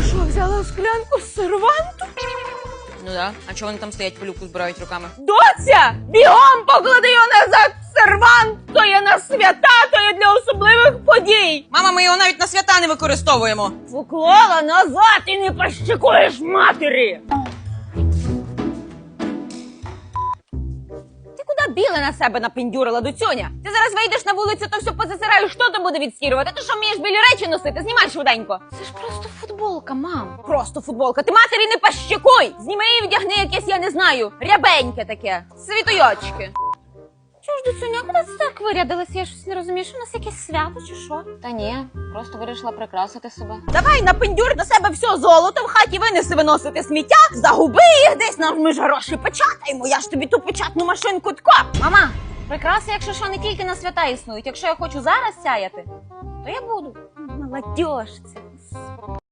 Ти що, взяла склянку з серванту? Ну да. А чого вони там стоять, пилюку збирають руками? Доця, бігом поклади його назад в сервант! То є на свята, то є для особливих подій! Мама, ми його навіть на свята не використовуємо. Поклала назад і не пощекуєш матері! Ти куди біле на себе напендюрила, доцюня? Ти зараз вийдеш на вулицю, то все позасираєш, що то буде відстірувати? Ти що, вмієш білі речі носити? Знімай швиденько. Це ж просто футболка, мам. Просто футболка. Ти матері не пощекуй! Зніми і вдягни якесь, я не знаю, рябеньке таке. Світойочки. Чого ж, доцюня, куди ти так вирядилася? Я щось не розумію, що у нас якесь свято чи що? Та ні, просто вирішила прикрасити себе. Давай напендюр на себе все золото, в хаті винеси виносити сміття, загуби їх десь, ми ж гроші печатаємо, я ж тобі ту печатну машинку тко. Мама, прикраси, якщо що, не тільки на свята існують. Якщо я хочу зараз сяяти, то я буду. Молодежь це.